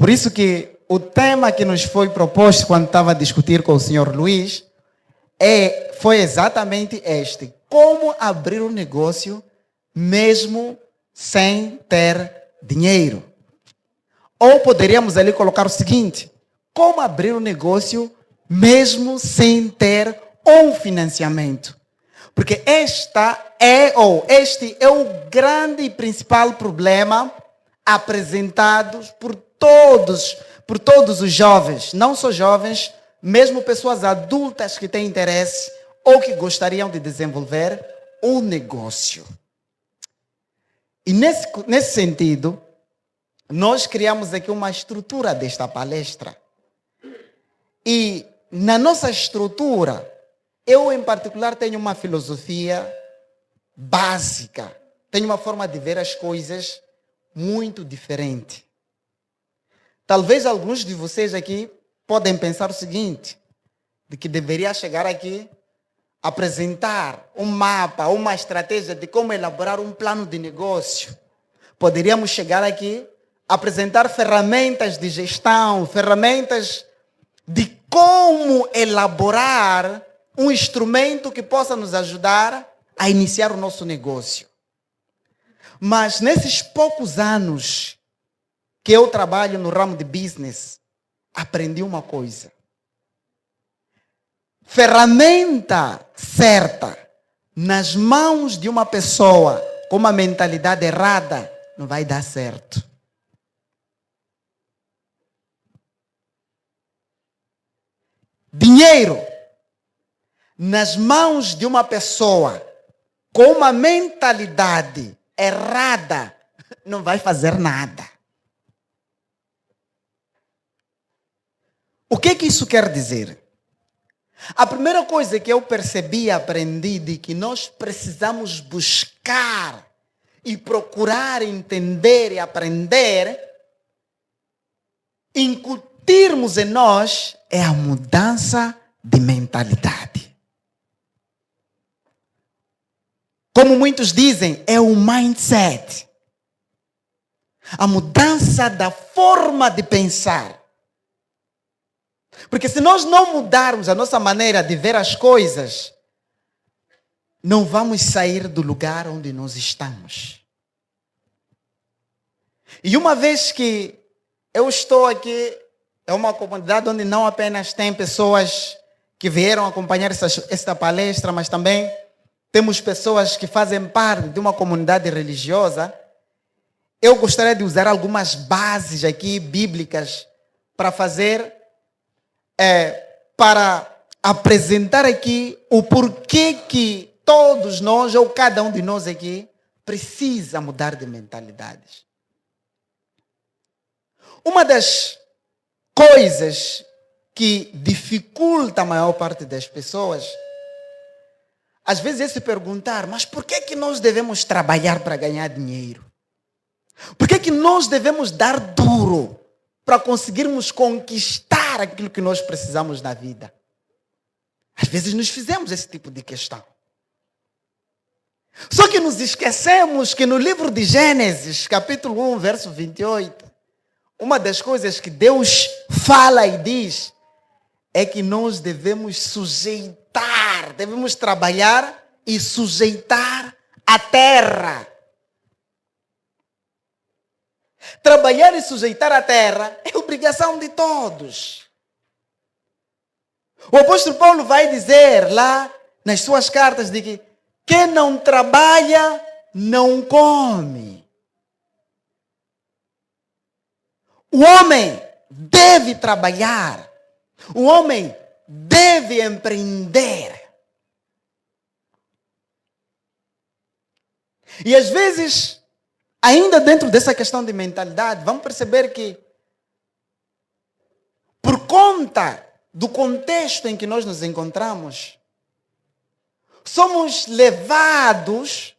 Por isso que o tema que nos foi proposto quando estava a discutir com o senhor Luiz foi exatamente este. Como abrir um negócio mesmo sem ter dinheiro? Ou poderíamos ali colocar o seguinte: como abrir um negócio mesmo sem ter um financiamento? Porque este é o grande e principal problema apresentado por todos os jovens, não só jovens, mesmo pessoas adultas que têm interesse ou que gostariam de desenvolver um negócio. E nesse sentido, nós criamos aqui uma estrutura desta palestra. E na nossa estrutura, eu em particular tenho uma filosofia básica, tenho uma forma de ver as coisas muito diferente. Talvez alguns de vocês aqui podem pensar o seguinte, de que deveria chegar aqui, apresentar um mapa, uma estratégia de como elaborar um plano de negócio. Poderíamos chegar aqui, apresentar ferramentas de gestão, ferramentas de como elaborar um instrumento que possa nos ajudar a iniciar o nosso negócio. Mas nesses poucos anos que eu trabalho no ramo de business, aprendi uma coisa. Ferramenta certa nas mãos de uma pessoa com uma mentalidade errada não vai dar certo. Dinheiro nas mãos de uma pessoa com uma mentalidade errada não vai fazer nada. O que isso quer dizer? A primeira coisa que eu percebi e aprendi de que nós precisamos buscar e procurar entender e aprender, incutirmos em nós, é a mudança de mentalidade. Como muitos dizem, é o mindset. A mudança da forma de pensar. Porque se nós não mudarmos a nossa maneira de ver as coisas, não vamos sair do lugar onde nós estamos. E uma vez que eu estou aqui, é uma comunidade onde não apenas tem pessoas que vieram acompanhar esta palestra, mas também temos pessoas que fazem parte de uma comunidade religiosa. Eu gostaria de usar algumas bases aqui bíblicas para para apresentar aqui o porquê que todos nós, ou cada um de nós aqui, precisa mudar de mentalidades. Uma das coisas que dificulta a maior parte das pessoas, às vezes é se perguntar, mas por que nós devemos trabalhar para ganhar dinheiro? Por que nós devemos dar duro para conseguirmos conquistar aquilo que nós precisamos na vida? Às vezes nos fizemos esse tipo de questão. Só que nos esquecemos que no livro de Gênesis, capítulo 1, verso 28, uma das coisas que Deus fala e diz é que nós devemos sujeitar, devemos trabalhar e sujeitar a terra. Trabalhar e sujeitar a terra é obrigação de todos. O apóstolo Paulo vai dizer lá nas suas cartas de que quem não trabalha não come. O homem deve trabalhar. O homem deve empreender. E às vezes, ainda dentro dessa questão de mentalidade, vamos perceber que, por conta do contexto em que nós nos encontramos, somos levados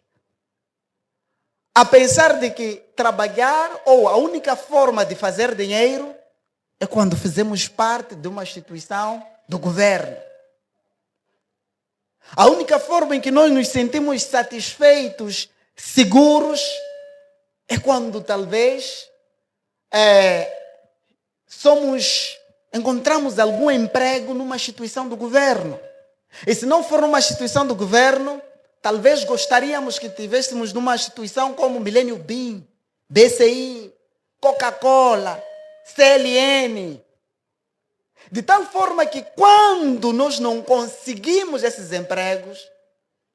a pensar de que trabalhar, ou a única forma de fazer dinheiro, é quando fazemos parte de uma instituição do governo. A única forma em que nós nos sentimos satisfeitos, seguros, é quando talvez encontramos algum emprego numa instituição do governo. E se não for numa instituição do governo, talvez gostaríamos que estivéssemos numa instituição como Millennium Bean, BCI, Coca-Cola, CLN. De tal forma que quando nós não conseguimos esses empregos,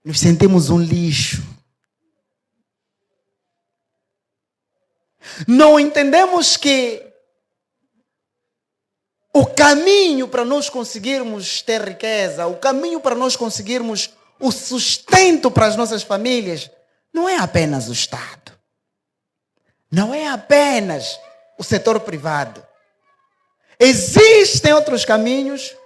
nos sentimos um lixo. Não entendemos que o caminho para nós conseguirmos ter riqueza, o caminho para nós conseguirmos o sustento para as nossas famílias, não é apenas o Estado. Não é apenas o setor privado. Existem outros caminhos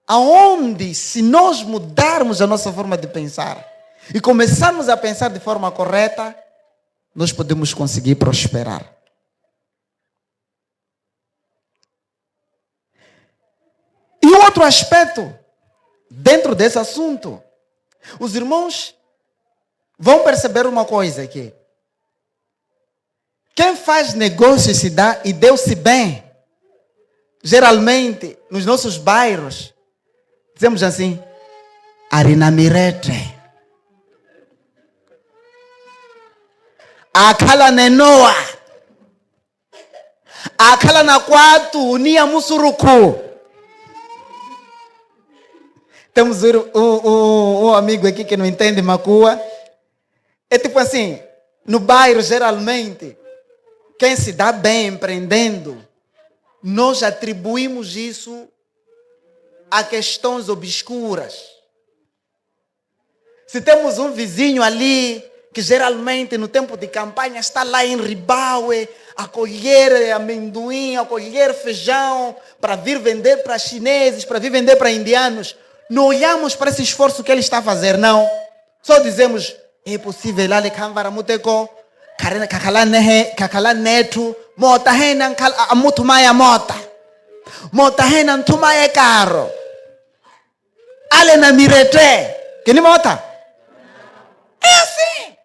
aonde, se nós mudarmos a nossa forma de pensar e começarmos a pensar de forma correta, nós podemos conseguir prosperar. E um outro aspecto dentro desse assunto, os irmãos vão perceber uma coisa aqui. Quem faz negócio se dá e deu-se bem, geralmente nos nossos bairros, dizemos assim, Arina Mirete, Akala Nenoa, Akala Nakwatu, Unia Musuruku. Temos um amigo aqui que não entende macua. É tipo assim, no bairro geralmente, quem se dá bem empreendendo, nós atribuímos isso a questões obscuras. Se temos um vizinho ali, que geralmente no tempo de campanha está lá em Ribaue, a colher amendoim, a colher feijão, para vir vender para chineses, para vir vender para indianos, não olhamos para esse esforço que ele está a fazer, não. Só dizemos, é possível lá le canvara muteko, kakala neto, mota hena amutumaya mota. Mota hena ntumaya carro. Ale na mirete. Que nem mota? É assim.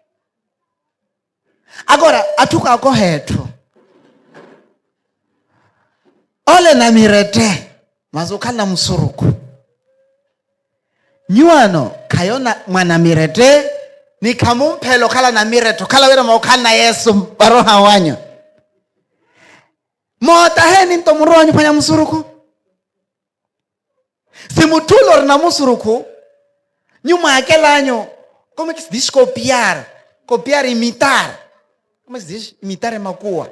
Agora, atuca correto. Olha na mirete, mas o cala musuruku. Nyuano, kayona mwana mirete, ni kamumpelo kala na mireto, kala wera maukana Yesu baroha wanyo. Mota heni ntomuronyo panya musuruku. Se mutulor na musuruku, nyuma aquele ano, como é que se diz copiar? Copiar, imitar. Como é que se diz? Imitar é macua.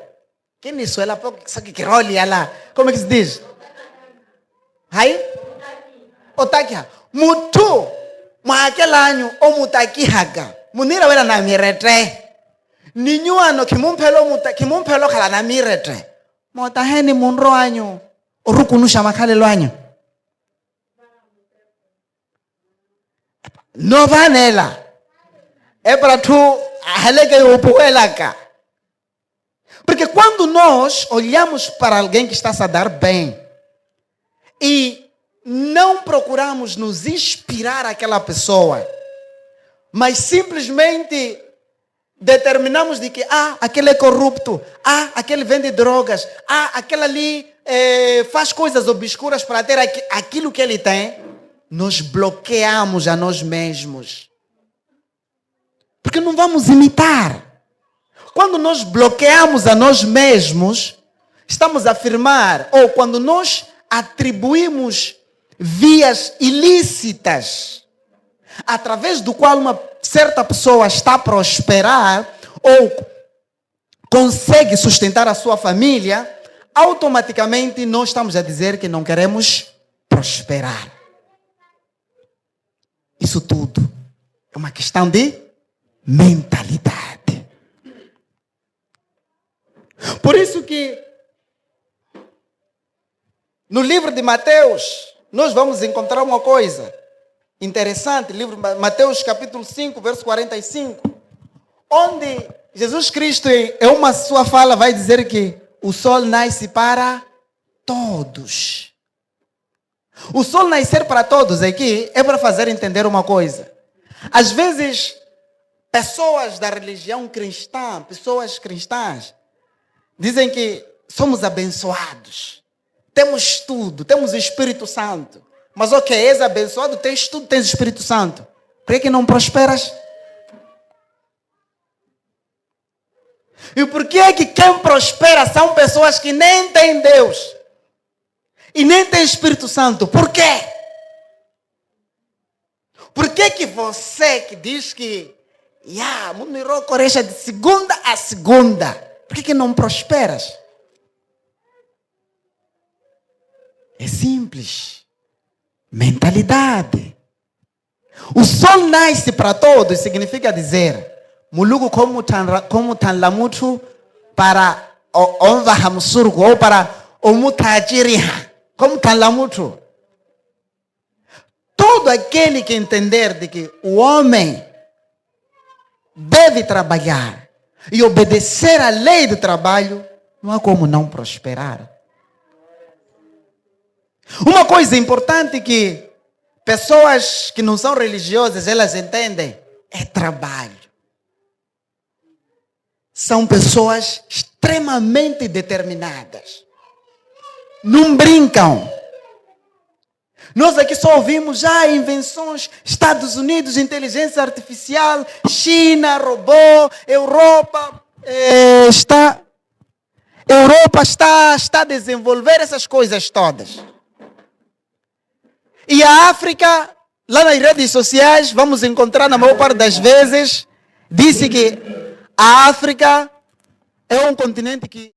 Quem isso ela só que role lá. Como é que se diz? Aí? Otakia. Mutu, aquele ano, o mutaki haga. Munira wera na mirete. Ninyuano kimumpelo kala na mirete. Mota heni munro anyo. Orukunusha makale lo anyo. No vanela. É para tu alega o poelaka. Porque quando nós olhamos para alguém que está a se dar bem e não procuramos nos inspirar aquela pessoa, mas simplesmente determinamos de que aquele é corrupto, aquele vende drogas, aquele ali faz coisas obscuras para ter aquilo que ele tem, nós bloqueamos a nós mesmos. Porque não vamos imitar. Quando nós bloqueamos a nós mesmos, estamos a afirmar, ou quando nós atribuímos vias ilícitas, através do qual uma certa pessoa está a prosperar, ou consegue sustentar a sua família, automaticamente nós estamos a dizer que não queremos prosperar. Isso tudo é uma questão de mentalidade. Por isso que no livro de Mateus nós vamos encontrar uma coisa interessante, livro de Mateus capítulo 5, verso 45, onde Jesus Cristo em uma sua fala vai dizer que o sol nasce para todos. O sol nascer para todos aqui é para fazer entender uma coisa. Às vezes, pessoas da religião cristã, pessoas cristãs, dizem que somos abençoados. temos tudo, temos o Espírito Santo. Mas ok, és abençoado, tens tudo, tens o Espírito Santo. Por que não prosperas? E por que é que quem prospera são pessoas que nem têm Deus? E nem têm Espírito Santo? Por quê? Por que que você que diz que mundo irá coreja de segunda a segunda, por que não prosperas? É simples. Mentalidade. O sol nasce para todos, significa dizer, mulugu como tanlamutu para onva hamsurgo ou para omutajiriha, como tanlamutu. Todo aquele que entender de que o homem deve trabalhar e obedecer à lei do trabalho, não há como não prosperar. Uma coisa importante que pessoas que não são religiosas, elas entendem, é trabalho. São pessoas extremamente determinadas. Não brincam. Nós aqui só ouvimos já invenções, Estados Unidos, inteligência artificial, China, robô, Europa está a desenvolver essas coisas todas. E a África, lá nas redes sociais, vamos encontrar na maior parte das vezes, disse que a África é um continente que